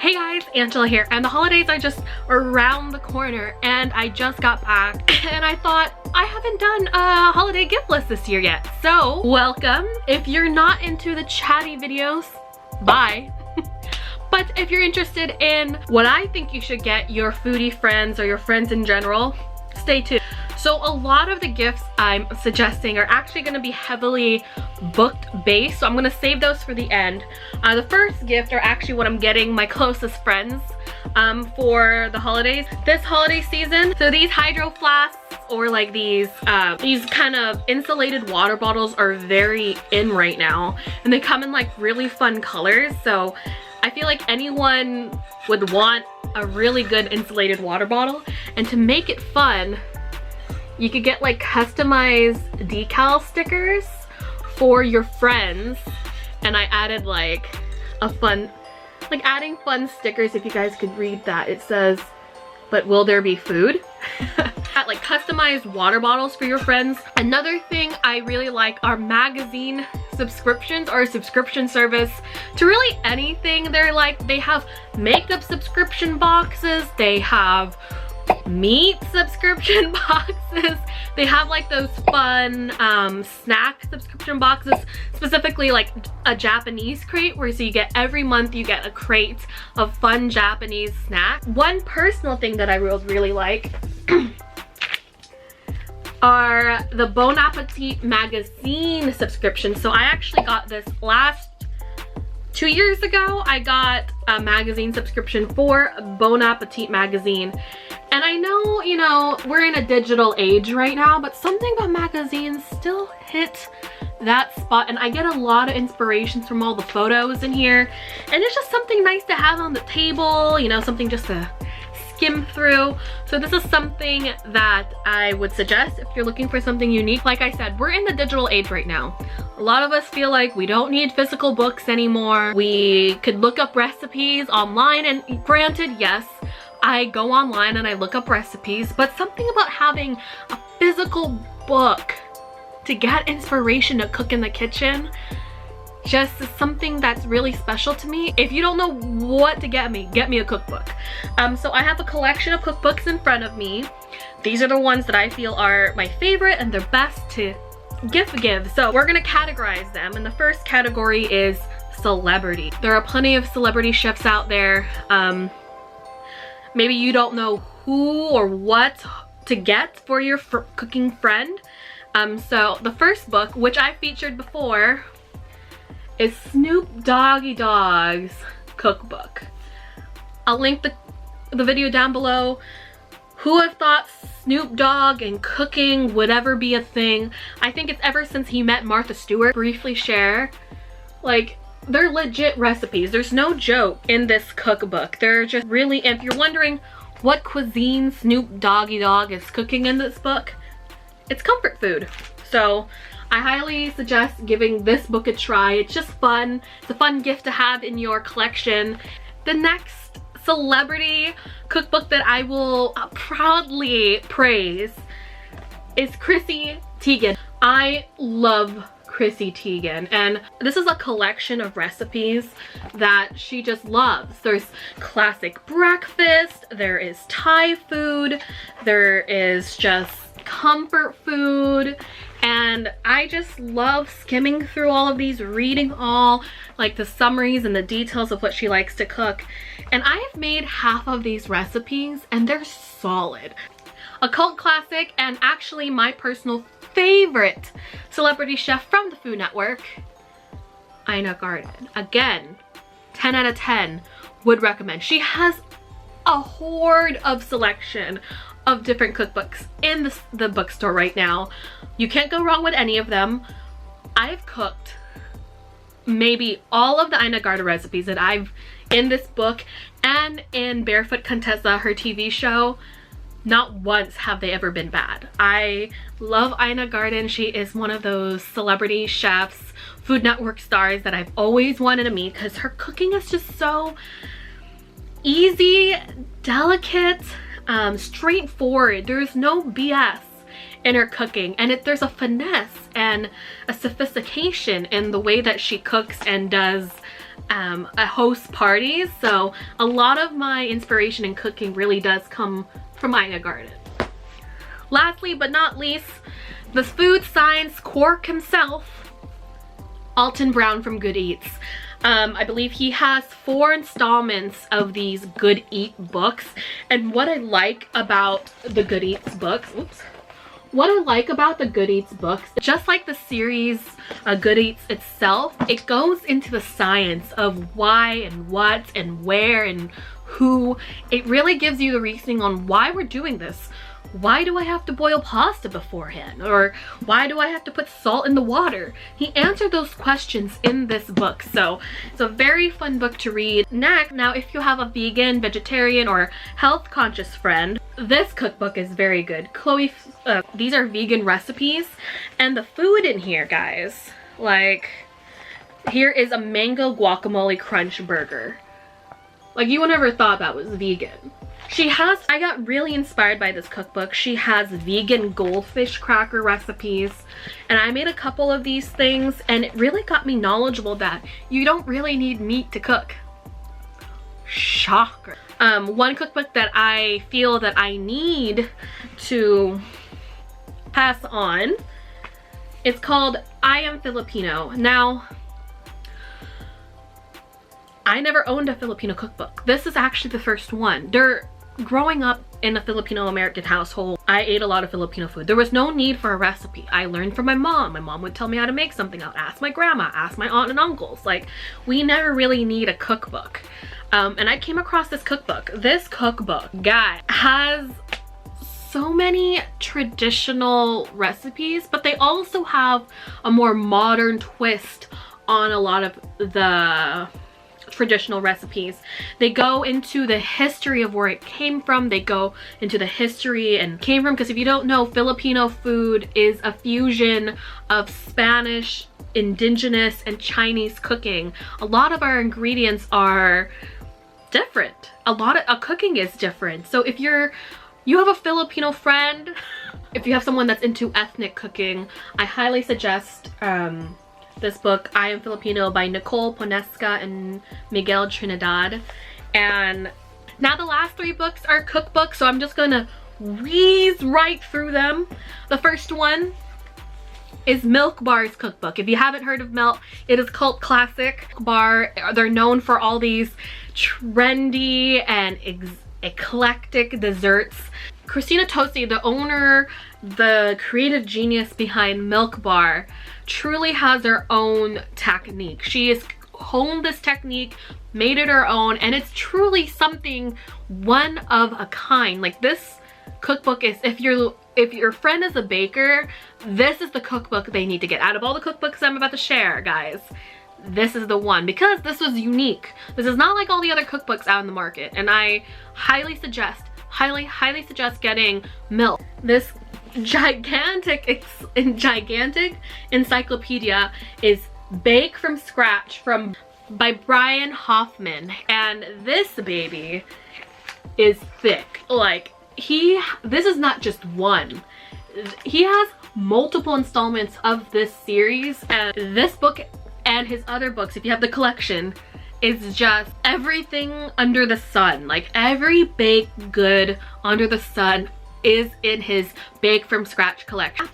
Hey guys, Angela here, and the holidays are just around the corner and I just got back and I thought I haven't done a holiday gift list this year yet. So welcome. If you're not into the chatty videos, bye. But if you're interested in what I think you should get your foodie friends or your friends in general, stay tuned. So a lot of the gifts I'm suggesting are actually going to be heavily booked based, so I'm going to save those for the end. The first gift are actually what I'm getting my closest friends for the holidays this holiday season. So these Hydroflasks, or like these kind of insulated water bottles, are very in right now, and they come in like really fun colors. So I feel like anyone would want a really good insulated water bottle, and to make it fun, you could get like customized decal stickers for your friends. And I added like a fun, like adding fun stickers. If you guys could read that, it says, "But will there be food?" Like customized water bottles for your friends. Another thing I really like are magazine subscriptions, or a subscription service to really anything. They have makeup subscription boxes, they have meat subscription boxes, they have like those fun snack subscription boxes, specifically like a Japanese crate, where so you get every month you get a crate of fun Japanese snacks. One personal thing that I really like are the Bon Appetit magazine subscriptions. So I actually got this last 2 years ago. I got a magazine subscription for Bon Appetit magazine. And I know, you know, we're in a digital age right now, but something about magazines still hit that spot, and I get a lot of inspirations from all the photos in here. And it's just something nice to have on the table, you know, something just to skim through. So this is something that I would suggest if you're looking for something unique. Like I said, we're in the digital age right now. A lot of us feel like we don't need physical books anymore. We could look up recipes online, and granted, yes, I go online and I look up recipes, but something about having a physical book to get inspiration to cook in the kitchen just is something that's really special to me. If you don't know what to get me a cookbook. So I have a collection of cookbooks in front of me. These are the ones that I feel are my favorite and they're best to give. So we're gonna categorize them, and the first category is celebrity. There are plenty of celebrity chefs out there. Maybe you don't know who or what to get for your cooking friend. So the first book, which I featured before, is Snoop Doggy Dogg's cookbook. I'll link the video down below. Who would have thought Snoop Dogg and cooking would ever be a thing? I think it's ever since he met Martha Stewart. Briefly share, like, they're legit recipes. There's no joke in this cookbook. They're just really, if you're wondering what cuisine Snoop Doggy Dogg is cooking in this book, it's comfort food. So I highly suggest giving this book a try. It's just fun. It's a fun gift to have in your collection. The next celebrity cookbook that I will proudly praise is Chrissy Teigen. I love Chrissy Teigen, and this is a collection of recipes that she just loves. There's classic breakfast, there is Thai food, there is just comfort food, and I just love skimming through all of these, reading all like the summaries and the details of what she likes to cook. And I have made half of these recipes and they're solid. A cult classic, and actually my personal favorite celebrity chef from the Food Network, Ina Garten. Again, 10 out of 10 would recommend. She has a horde of selection of different cookbooks in the bookstore right now. You can't go wrong with any of them. I've cooked maybe all of the Ina Garten recipes that I've in this book and in Barefoot Contessa, her TV show. Not once have they ever been bad. I love Ina Garten. She is one of those celebrity chefs, Food Network stars that I've always wanted to meet, because her cooking is just so easy, delicate, straightforward. There's no BS in her cooking, and there's a finesse and a sophistication in the way that she cooks and does host parties, so a lot of my inspiration in cooking really does come from my garden. Lastly but not least, the food science quirk himself, Alton Brown from Good Eats. I believe he has 4 installments of these Good Eat books, and what I like about the Good Eats books, what I like about the Good Eats books, just like the series Good Eats itself, it goes into the science of why and what and where and who. It really gives you the reasoning on why we're doing this. Why do I have to boil pasta beforehand? Or why do I have to put salt in the water? He answered those questions in this book, so it's a very fun book to read. Next, now if you have a vegan, vegetarian, or health conscious friend, this cookbook is very good. Chloe, these are vegan recipes, and the food in here, guys, like, here is a mango guacamole crunch burger. Like, you would never thought that was vegan. She has, I got really inspired by this cookbook. She has vegan goldfish cracker recipes, and I made a couple of these things, and it really got me knowledgeable that you don't really need meat to cook. Shocker. One cookbook that I feel that I need to pass on, it's called I Am Filipino. Now, I never owned a Filipino cookbook. This is actually the first one. Growing up in a Filipino American household, I ate a lot of Filipino food. There was no need for a recipe. I learned from my mom. My mom would tell me how to make something. I would ask my grandma, ask my aunt and uncles. Like, we never really need a cookbook. And I came across this cookbook. This cookbook, guy, has so many traditional recipes, but they also have a more modern twist on a lot of the traditional recipes. They go into the history of where it came from. They go into the history and came from, because if you don't know, Filipino food is a fusion of Spanish, indigenous, and Chinese cooking. A lot of our ingredients are different. A lot of cooking is different. So if you have a Filipino friend, if you have someone that's into ethnic cooking, I highly suggest this book, I Am Filipino, by Nicole Ponesca and Miguel Trinidad. And now the last 3 books are cookbooks, so I'm just gonna breeze right through them. The first one is Milk Bar's cookbook. If you haven't heard of Milk, it is cult classic. Bar, they're known for all these trendy and eclectic desserts. Christina Tosi, the owner, the creative genius behind Milk Bar, truly has her own technique. She has honed this technique, made it her own, and it's truly something one of a kind. Like, this cookbook is, if your friend is a baker, this is the cookbook they need to get. Out of all the cookbooks I'm about to share, guys, this is the one, because this was unique. This is not like all the other cookbooks out in the market, and I highly suggest getting Milk. This gigantic encyclopedia is Bake from Scratch by Brian Hoffman, and this baby is thick. Like, this is not just one. He has multiple installments of this series, and this book and his other books, if you have the collection, is just everything under the sun. Like, every baked good under the sun is in his Bake from Scratch collection.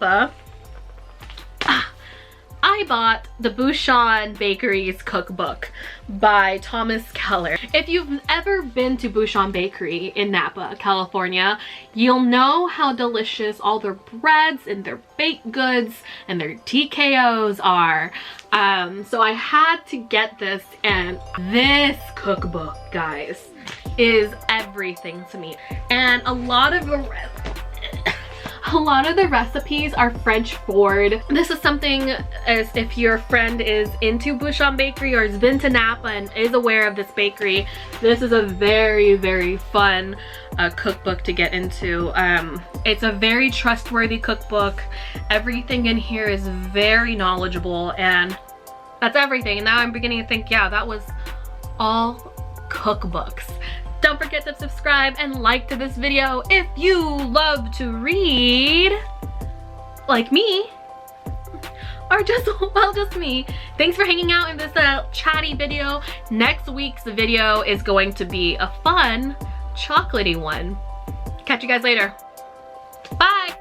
I bought the Bouchon Bakery's cookbook by Thomas Keller. If you've ever been to Bouchon Bakery in Napa, California, you'll know how delicious all their breads and their baked goods and their TKOs are. So I had to get this, and this cookbook, guys, is everything to me. And a lot of the recipes are French forward. This is something, as if your friend is into Bouchon Bakery or has been to Napa and is aware of this bakery, this is a very, very fun cookbook to get into. It's a very trustworthy cookbook. Everything in here is very knowledgeable, and that's everything. And now I'm beginning to think, yeah, that was all cookbooks. Don't forget to subscribe and like to this video if you love to read, like me. or just, well, just me. Thanks for hanging out in this chatty video. Next week's video is going to be a fun chocolatey one. Catch you guys later. Bye.